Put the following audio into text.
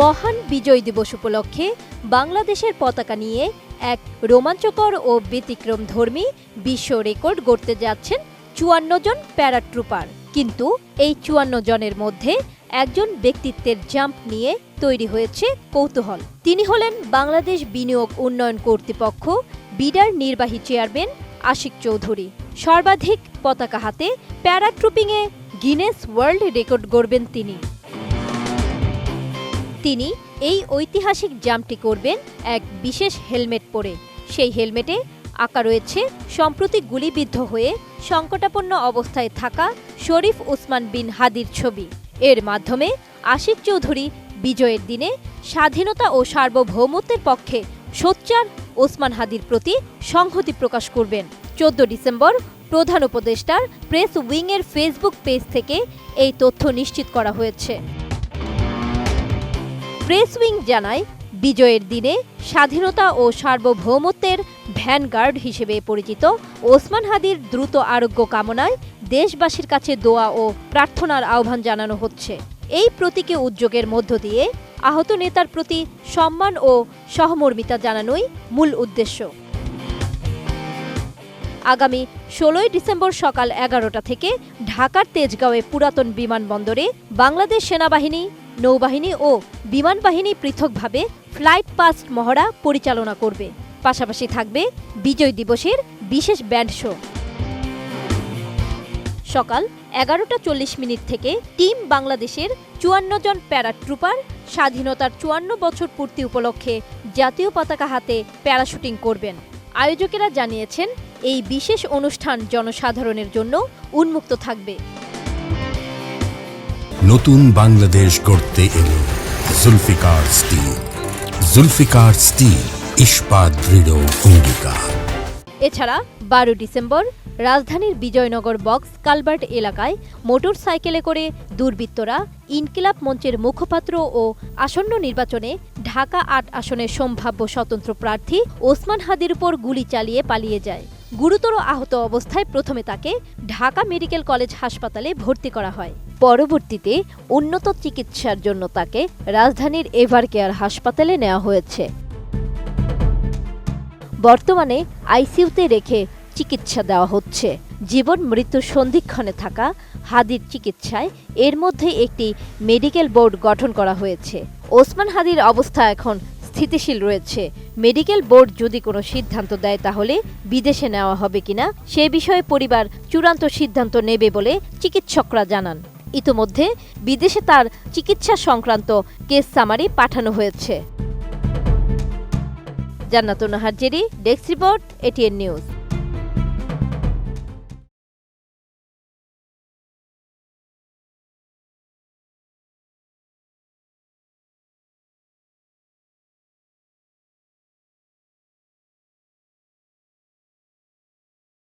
মহান বিজয় দিবস উপলক্ষে বাংলাদেশের পতাকা নিয়ে এক রোমাঞ্চকর ও ব্যতিক্রমধর্মী বিশ্ব রেকর্ড গড়তে যাচ্ছেন ৫৪ জন প্যারাট্রুপার। কিন্তু এই ৫৪ জনের মধ্যে একজন ব্যক্তিত্বের জাম্প নিয়ে তৈরি হয়েছে কৌতূহল। তিনি হলেন বাংলাদেশ বিনিয়োগ উন্নয়ন কর্তৃপক্ষ বিডার নির্বাহী চেয়ারম্যান আশিক চৌধুরী। সর্বাধিক পতাকা হাতে প্যারাট্রুপিংয়ে গিনেস ওয়ার্ল্ড রেকর্ড গড়বেন তিনি। তিনি এই ঐতিহাসিক জাম্পটি করবেন এক বিশেষ হেলমেট পরে। সেই হেলমেটে আঁকা রয়েছে সম্প্রতি গুলিবিদ্ধ হয়ে সংকটাপন্ন অবস্থায় থাকা শরীফ ওসমান বিন হাদির ছবি। এর মাধ্যমে আশিক চৌধুরী বিজয়ের দিনে স্বাধীনতা ও সার্বভৌমত্বের পক্ষে সোচ্চার ওসমান হাদির প্রতি সংহতি প্রকাশ করবেন। ১৪ ডিসেম্বর প্রধান উপদেষ্টার প্রেস উইংয়ের ফেসবুক পেজ থেকে এই তথ্য নিশ্চিত করা হয়েছে। প্রেস উইং জানায়, বিজয়ের দিনে স্বাধীনতা ও সার্বভৌমত্বের ভ্যানগার্ড হিসেবে পরিচিত ওসমান হাদির দ্রুত আরোগ্য কামনায় দেশবাসীর কাছে দোয়া ও প্রার্থনার আহ্বান জানানো হচ্ছে। এই প্রতীকী উদ্যোগের মধ্য দিয়ে আহত নেতার প্রতি সম্মান ও সহমর্মিতা জানানোই মূল উদ্দেশ্য। আগামী ১৬ ডিসেম্বর সকাল ১১টা থেকে ঢাকার তেজগাঁওয়ে পুরাতন বিমানবন্দরে বাংলাদেশ সেনাবাহিনী, নৌবাহিনী ও বিমান বাহিনী পৃথকভাবে ফ্লাইট পাস্ট মহড়া পরিচালনা করবে। পাশাপাশি থাকবে বিজয় দিবসের বিশেষ ব্যান্ড শো। সকাল ১১টা ৪০ থেকে টিম বাংলাদেশের ৫৪ জন প্যারাট্রুপার স্বাধীনতার ৫৪ বছর পূর্তি উপলক্ষে জাতীয় পতাকা হাতে প্যারাশুটিং করবেন। আয়োজকেরা জানিয়েছেন, এই বিশেষ অনুষ্ঠান জনসাধারণের জন্য উন্মুক্ত থাকবে। নতুন বাংলাদেশ গড়তে এলো জুলফিকার স্টিল। জুলফিকার স্টিল, ইস্পাত দৃঢ় অঙ্গীকার। এছাড়া ১২ ডিসেম্বর রাজধানীর বিজয়নগর বক্স কালভার্ট এলাকায় মোটরসাইকেলে করে দুর্বৃত্তরা ইনকিলাব মঞ্চের মুখপাত্র ও আসন্ন নির্বাচনে ঢাকা ৮ আসনের সম্ভাব্য স্বতন্ত্র প্রার্থী ওসমান হাদির উপর গুলি চালিয়ে পালিয়ে যায়। গুরুতর আহত অবস্থায় প্রথমে তাকে ঢাকা মেডিকেল কলেজ হাসপাতালে ভর্তি করা হয়। পরবর্তীতে উন্নত চিকিৎসার জন্য তাকে রাজধানীর এভারকেয়ার হাসপাতালে নেওয়া হয়েছে। বর্তমানে আইসিইউতে রেখে চিকিৎসা দেওয়া হচ্ছে। জীবন মৃত্যুর সন্ধিক্ষণে থাকা হাদির চিকিৎসায় এর মধ্যে একটি মেডিকেল বোর্ড গঠন করা হয়েছে। ওসমান হাদির অবস্থা এখন স্থিতিশীল রয়েছে। মেডিকেল বোর্ড যদি কোনো সিদ্ধান্ত দেয় তাহলে বিদেশে নেওয়া হবে কিনা সে বিষয়ে পরিবার চূড়ান্ত সিদ্ধান্ত নেবে বলে চিকিৎসকরা জানান। ইতোমধ্যে বিদেশে তার চিকিৎসা সংক্রান্ত কেস সামারি পাঠানো হয়েছে। জান্নাতুন Nahar Jerry, desk report, ATN news.